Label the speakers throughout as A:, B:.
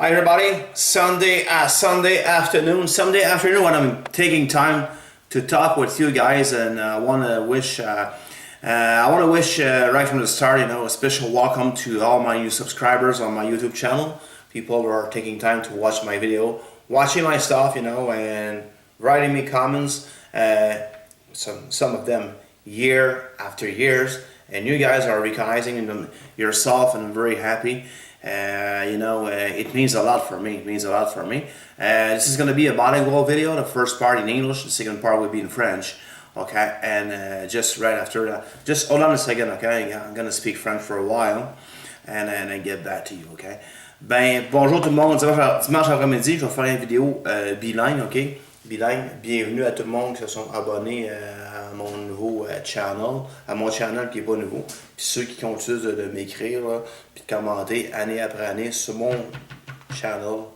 A: Hi everybody, Sunday afternoon when I'm taking time to talk with you guys, and I want to wish right from the start, a special welcome to all my new subscribers on my YouTube channel. People who are taking time to watch my video, watching my stuff, and writing me comments, some of them year after years, and you guys are recognizing them yourself, and I'm very happy. It means a lot for me. This is going to be a bilingual video. The first part in English, the second part will be in French. Okay, and just right after that, just hold on a second. Okay, I'm going to speak French for a while, and then I get back to you. Okay. Bonjour tout le monde. Dimanche après-midi, je vais faire une vidéo bilingue. Ok, bilingue. Bienvenue à tout le monde qui se sont abonnés à mon nouveau channel, à mon channel qui est pas nouveau. Puis ceux qui continuent de m'écrire, puis de commenter année après année sur mon channel,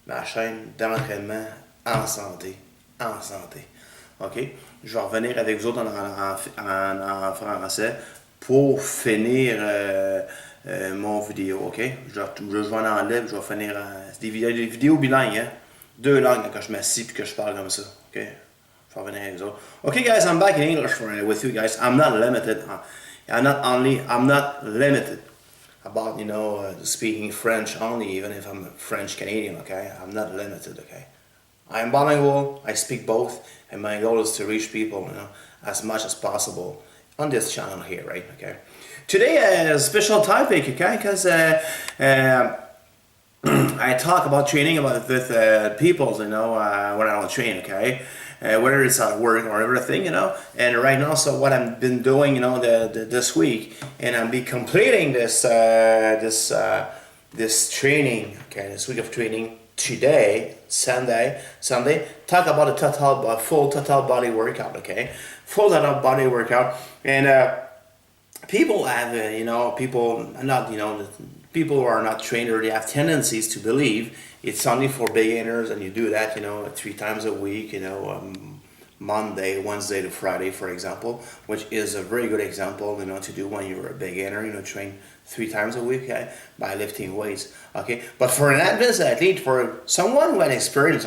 A: ma chaîne d'entraînement en santé. Ok? Je vais revenir avec vous autres en français pour finir mon vidéo. Ok? Je vais en anglais, je vais finir des vidéos bilingues, hein? Deux langues quand je m'assis puis que je parle comme ça. Ok? Je vais revenir avec vous autres. Okay, guys, I'm back in English with you guys. I'm not limited. I'm not limited about speaking French only, even if I'm a French Canadian. Okay, I'm not limited. Okay, I am bilingual. I speak both, and my goal is to reach people, as much as possible on this channel here, right? Okay. Today a special topic, okay, because I talk about training with people, when I don't train, okay. Whether it's at work or everything, and right now, so what I've been doing, this week, and I'll be completing this training, okay, this week of training today, Sunday, talk about a full total body workout, okay, full total body workout, and people have, people who are not trained, or they have tendencies to believe it's only for beginners, and you do that, 3 times a week, Monday, Wednesday to Friday, for example, which is a very good example, to do when you're a beginner, train 3 times a week, okay, by lifting weights, okay. But for an advanced athlete, for someone who had experience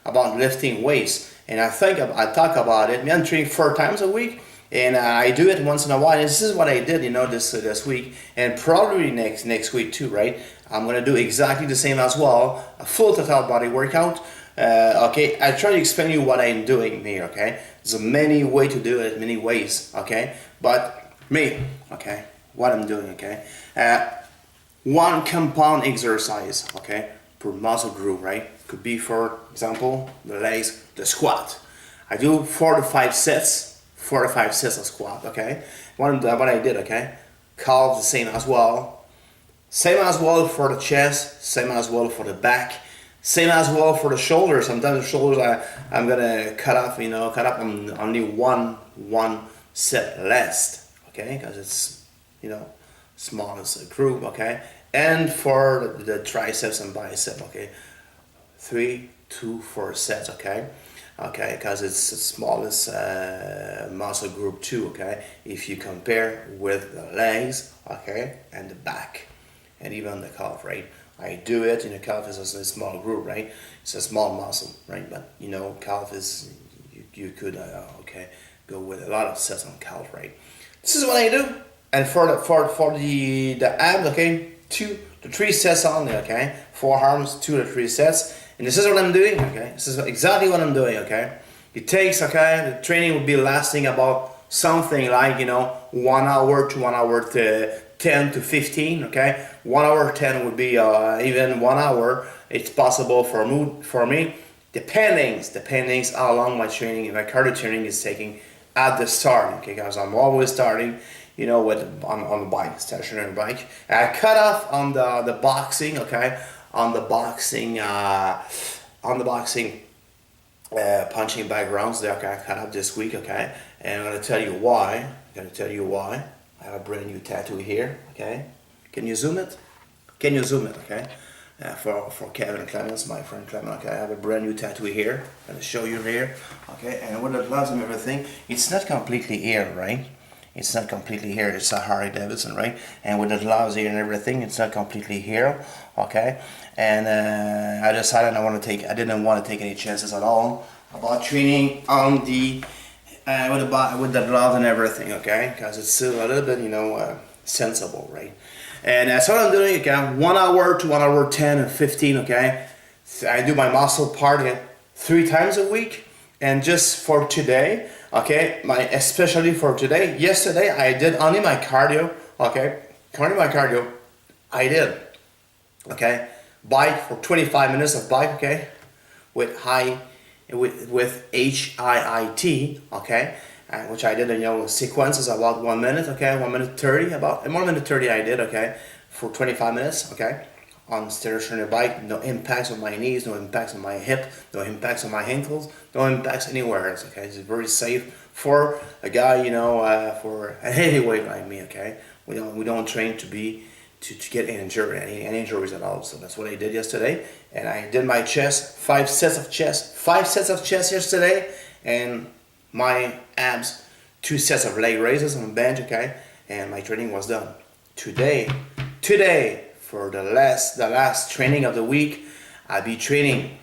A: about lifting weights, and I talk about it, I'm training 4 times a week, and I do it once in a while. And this is what I did, this week, and probably next week too, right? I'm gonna do exactly the same as well, a full total body workout. Okay, I try to explain you what I'm doing here. Okay, there's many ways to do it, many ways. Okay, but me, okay, what I'm doing. Okay, one compound exercise. Okay, per muscle group, right? Could be, for example, the legs, the squat. I do 4 to 5 sets. 4 to 5 sets of squat, okay? What I did, okay? Calves, the same as well. Same as well for the chest, same as well for the back, same as well for the shoulders. Sometimes the shoulders I'm gonna cut up on only one set less, okay? Because it's, smallest group, okay? And for the triceps and bicep, okay? 3 to 4 sets, okay? Okay, because it's the smallest muscle group too, okay, if you compare with the legs, okay, and the back, and even the calf, right? I do it, calf is a small group, right? It's a small muscle, right? But, calf is, you could, okay, go with a lot of sets on calf, right? This is what I do, and for the abs, okay, 2 to 3 sets on there, okay, forearms, 2 to 3 sets. And this is what I'm doing, okay? This is exactly what I'm doing, okay? It takes, okay, the training will be lasting about something like, 1 hour to 1 hour to 10 to 15, okay? 1 hour 10 would be even 1 hour. It's possible for me, depending how long my cardio training is taking at the start, okay? Because I'm always starting, on the bike, stationary bike. I cut off on the boxing, okay? On the boxing punching bag rounds that I cut up this week, okay? And I'm gonna tell you why. I have a brand new tattoo here, okay? Can you zoom it? Okay? For Kevin Clemens, my friend Clemens, okay? I have a brand new tattoo here. I'm gonna show you here, okay? And with the gloves and everything, it's not completely here, right? it's not completely here. It's a Harley Davidson, right? And with the gloves here and everything, it's not completely here, okay? And I decided I didn't want to take any chances at all about training on the with the glove and everything, okay? Because it's still a little bit, sensible, right? And that's what I'm doing, okay? 1 hour to 1 hour 10 and 15, okay? So I do my muscle part again 3 times a week. And just for today, okay, especially for today, yesterday I did only my cardio, okay? Only my cardio, I did, okay? Bike for 25 minutes of bike, okay? With HIIT, okay? Which I did in sequences about 1 minute, okay? 1 minute 30, about 1 minute 30 I did, okay? For 25 minutes, okay? On stationary bike, no impacts on my knees, no impacts on my hip, no impacts on my ankles, no impacts anywhere else, okay? It's very safe for a guy, for a heavyweight like me, okay? We don't train to get injured, any injuries at all. So that's what I did yesterday. And I did my chest, 5 sets of chest yesterday, and my abs, 2 sets of leg raises on the bench, okay? And my training was done. Today, for the last training of the week, I'll be training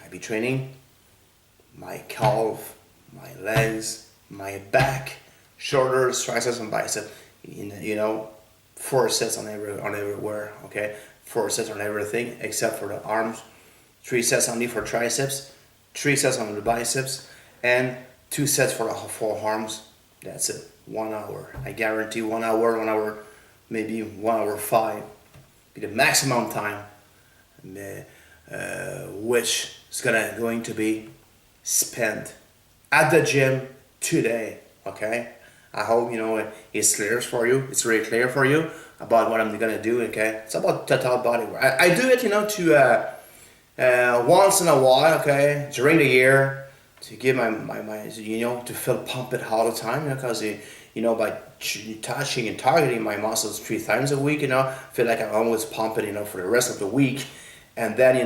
A: my calf, my legs, my back, shoulders, triceps, and biceps. 4 sets on everywhere, okay? 4 sets on everything except for the arms. 3 sets only for triceps, 3 sets on the biceps, and 2 sets for the forearms. That's it. 1 hour. I guarantee 1 hour, maybe 1 hour 5. Be the maximum time, which is going to be spent at the gym today. Okay, I hope it's clear for you. It's really clear for you about what I'm gonna do. Okay, it's about total body work. I do it, to once in a while. Okay, during the year to give my to feel pump it all the time. Because by touching and targeting my muscles 3 times a week, feel like I'm always pumping, for the rest of the week, and then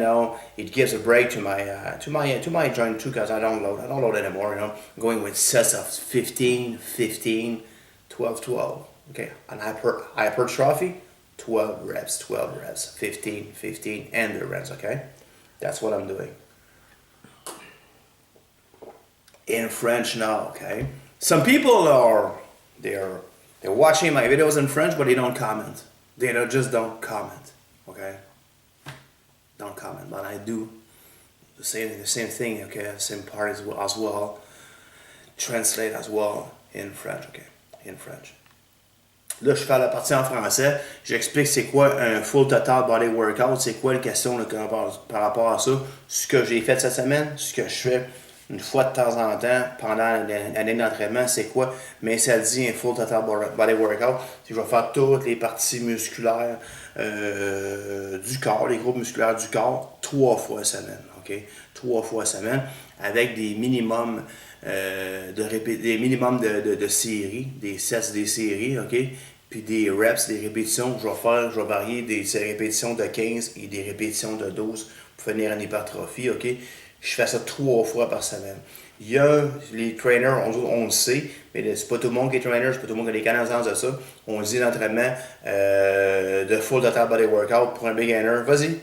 A: it gives a break to my joint too, because I don't load anymore, going with sets of 15, 12, 12. Okay, an hypertrophy, 12 reps, 15, and the reps. Okay, that's what I'm doing. In French now, okay. Some people they're watching my videos in French, but they don't comment. They just don't comment, okay? Don't comment, but I do the same thing, okay? Same part as well. Translate as well in French, okay? In French. Là, je fais la partie en français. J'explique c'est quoi un full total body workout, c'est quoi la question là, par rapport à ça, ce que j'ai fait cette semaine, ce que je fais une fois de temps en temps pendant l'année d'entraînement, c'est quoi? Mais ça dit un full total body workout. Je vais faire toutes les parties musculaires du corps, les groupes musculaires du corps, 3 fois semaine. Okay? 3 fois semaine avec des minimums de séries, des sets des séries, ok? Puis des reps, des répétitions que je vais faire, je vais varier ces répétitions de 15 et des répétitions de 12 pour finir en hypertrophie, ok? Je fais ça 3 fois par semaine. Il y a les trainers, on le sait, mais c'est pas tout le monde qui est trainer, c'est pas tout le monde qui a des connaissances de ça. On dit l'entraînement de full total body workout pour un beginner. Vas-y,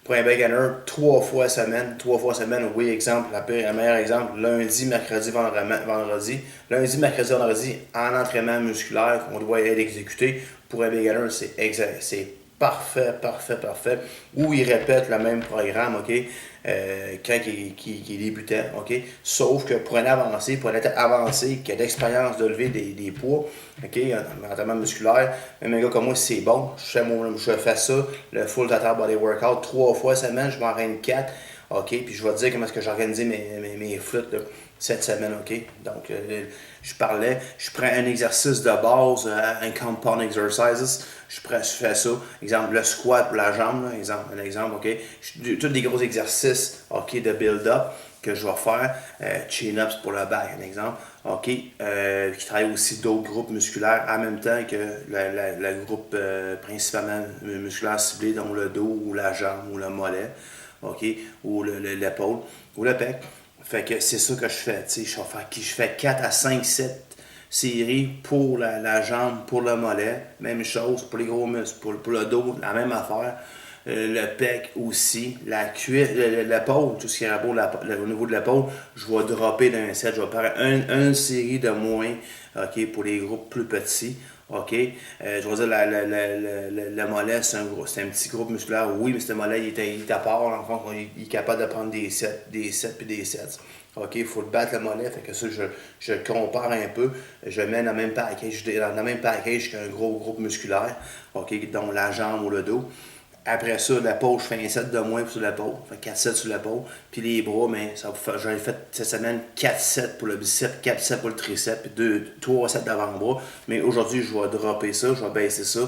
A: pour un beginner, 3 fois semaine. 3 fois semaine, oui, exemple, le meilleur exemple, lundi, mercredi, vendredi. Lundi, mercredi, vendredi, en entraînement musculaire, on doit être exécuté. Pour un beginner, c'est parfait. Ou il répète le même programme, ok? Quand il débutait, ok? Sauf que pour un avancé, pour un athlète avancé qui a d'expérience de lever des poids, ok? En entraînement musculaire, même un gars comme moi, c'est bon. Je fais ça, le full total body workout, 3 fois semaine, je m'entraîne 4, ok? Puis je vais te dire comment est-ce que j'ai organisé mes flûtes là, cette semaine, ok? Donc, je prends un exercice de base, un compound exercises, je fais ça, exemple le squat pour la jambe, là, un exemple, ok? Tous des gros exercices, ok, de build-up que je vais faire, chin-ups pour le back, un exemple, ok? Je travaille aussi d'autres groupes musculaires en même temps que le groupe principalement musculaire ciblé, dont le dos ou la jambe ou le mollet, ok? Ou l'épaule ou le pec. Fait que c'est ça que je fais, tu sais, je fais 4 à 5 sets série pour la jambe, pour le mollet, même chose, pour les gros muscles, pour le dos, la même affaire. Le pec aussi, la cuisse, l'épaule, tout ce qui est au niveau de l'épaule, je vais dropper d'un set, je vais faire une série de moins, ok, pour les groupes plus petits. OK? Je vais dire, le mollet, c'est un petit groupe musculaire. Oui, mais ce mollet, il est à part. En fond, il est capable de prendre des 7 puis des 7. OK? Il faut le battre le mollet. Fait que ça, je compare un peu. Je mets dans le même package qu'un gros groupe musculaire. OK? Donc la jambe ou le dos. Après ça, l'épaule, je fais un set de moins sur l'épaule. Je fais 4 sets sur l'épaule. Puis les bras, mais j'en ai fait cette semaine 4 sets pour le biceps, 4 sets pour le triceps, puis 3 sets d'avant-bras. Mais aujourd'hui, je vais dropper ça, je vais baisser ça.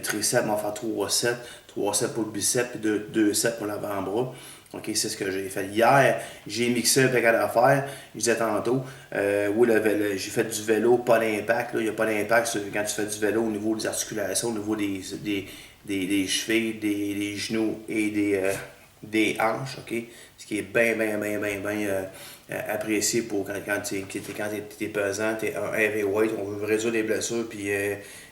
A: Triceps, on va faire 3 sets. 3 sets pour le biceps, puis 2 sets pour l'avant-bras. OK, c'est ce que j'ai fait. Hier, j'ai mixé un paquet d'affaires. Je disais tantôt, oui, j'ai fait du vélo, pas d'impact. Il n'y a pas d'impact quand tu fais du vélo au niveau des articulations, au niveau des chevilles, des genoux et des hanches, OK? Ce qui est bien apprécié pour quand tu es pesant, tu es un heavyweight, on veut résoudre les blessures, puis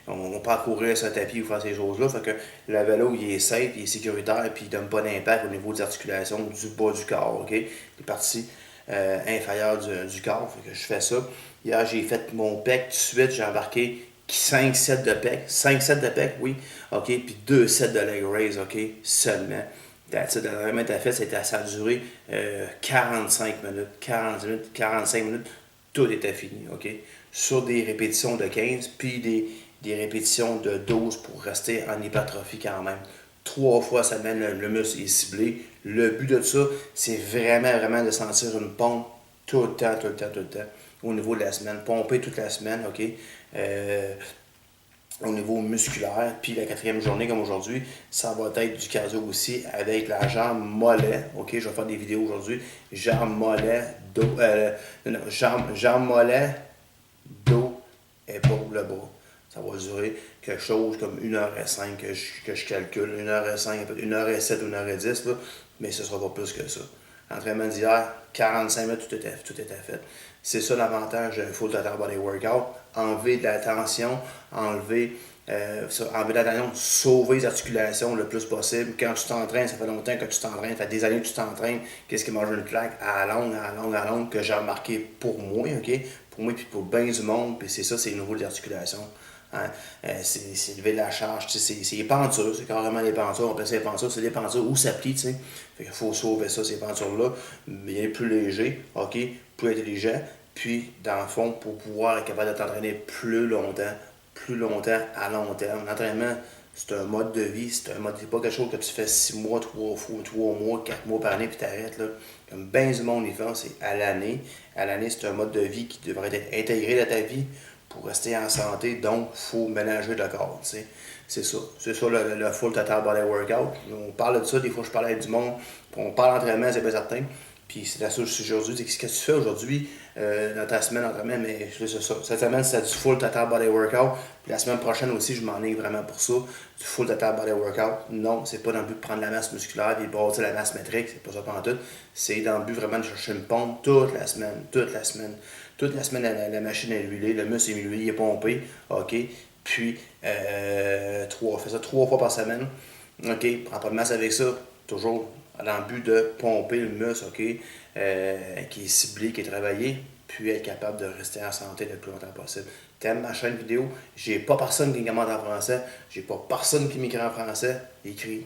A: on va pas courir sur le tapis ou faire ces choses-là. Fait que le vélo, il est safe, il est sécuritaire, puis il donne pas d'impact au niveau des articulations du bas du corps, OK? Les parties inférieures du corps, fait que je fais ça. Hier, j'ai fait mon pec tout de suite, j'ai embarqué 5 sets de pec. 5 sets de pec, oui. OK. Puis 2 sets de leg raise, OK. Seulement. That's it. La dernière t'as fait, ça a duré 45 minutes, 40 minutes, 45 minutes. Tout était fini, OK. Sur des répétitions de 15, puis des répétitions de 12 pour rester en hypertrophie quand même. 3 fois semaine, le muscle est ciblé. Le but de ça, c'est vraiment de sentir une pompe tout le temps au niveau de la semaine. Pomper toute la semaine, OK? Au niveau musculaire. Puis la quatrième journée, comme aujourd'hui, ça va être du cardio aussi avec la jambe mollet. OK, je vais faire des vidéos aujourd'hui. Jambe mollet, dos, jambe mollet, dos, épaule, le bras. Ça va durer quelque chose comme 1h05 que je calcule. 1h05, 1h07 ou 1h10, là, mais ce ne sera pas plus que ça. L'entraînement d'hier, 45 minutes, tout était fait. C'est ça l'avantage d'un full total body workout. Enlever de la tension, enlever de la tension, sauver les articulations le plus possible. Quand tu t'entraînes, ça fait longtemps que tu t'entraînes, ça fait des années que tu t'entraînes. Qu'est-ce qui mange une claque à longue, que j'ai remarqué pour moi, OK? Pour moi, puis pour bien du monde, puis c'est ça, c'est le niveau des articulations. Hein? C'est lever la charge, c'est les pentures, c'est carrément les pentures, on appelle ça les pentures, c'est les pentures où ça plie, tu sais. Fait qu'il faut sauver ça, ces pentures-là, bien plus léger, OK, plus intelligent, puis dans le fond, pour pouvoir être capable de t'entraîner plus longtemps à long terme. L'entraînement, c'est un mode de vie, c'est pas quelque chose que tu fais 6 mois, 3 mois, 4 mois par année, puis t'arrêtes, là. Comme bien du monde y fait, c'est à l'année. À l'année, c'est un mode de vie qui devrait être intégré dans ta vie pour rester en santé, donc il faut ménager le corps, tu sais. C'est ça le full total body workout. On parle de ça, des fois je parle avec du monde, on parle d'entraînement, c'est bien certain. Puis c'est la chose aujourd'hui, c'est ce que tu fais aujourd'hui dans ta semaine d'entraînement, mais c'est ça. Cette semaine, c'est du full total body workout. Puis la semaine prochaine aussi, je m'en ai vraiment pour ça. Du full total body workout. Non, c'est pas dans le but de prendre la masse musculaire et de bâtir la masse métrique, c'est pas ça pendant tout. C'est dans le but vraiment de chercher une pompe toute la semaine. Toute la semaine, la machine est huilée, le muscle est huilé, il est pompé. OK. Puis, fais ça 3 fois par semaine. OK. Prends pas de masse avec ça. Toujours dans le but de pomper le muscle, OK, qui est ciblé, qui est travaillé, puis être capable de rester en santé le plus longtemps possible. T'aimes ma chaîne vidéo? J'ai pas personne qui commente en français, j'ai pas personne qui m'écrit en français. Écris,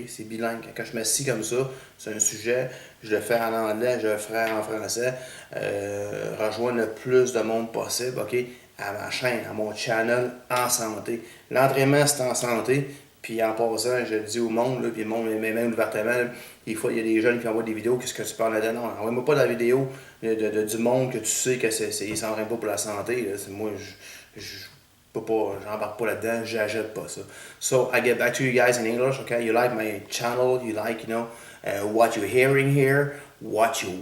A: c'est bilingue. Quand je m'assis comme ça, c'est un sujet, je le fais en anglais, je le ferai en français. Rejoindre le plus de monde possible, OK, à ma chaîne, à mon channel en santé. L'entraînement, c'est en santé. Puis en passant, je le dis au monde, là, puis le monde, même ouvertement, là, des fois, il y a des jeunes qui envoient des vidéos, qu'est-ce que tu parles là-dedans? Non, envoie-moi pas de la vidéo du monde que tu sais que ils s'entraînent pas pour la santé. Là. Moi, j'embarque pas là-dedans, j'achète pas ça. So, I get back to you guys in English, okay? You like my channel, you like, what you're hearing here, what you're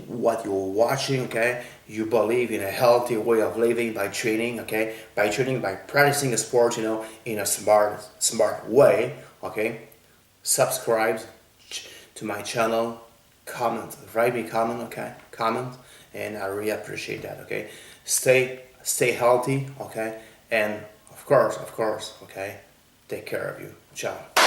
A: watching, okay? You believe in a healthy way of living by training, okay? By training, by practicing a sport, in a smart way, okay? Subscribe to my channel, comment, write me comment, okay? Comment, and I really appreciate that, okay? Stay stay healthy, okay? And of course, okay, take care of you. Ciao.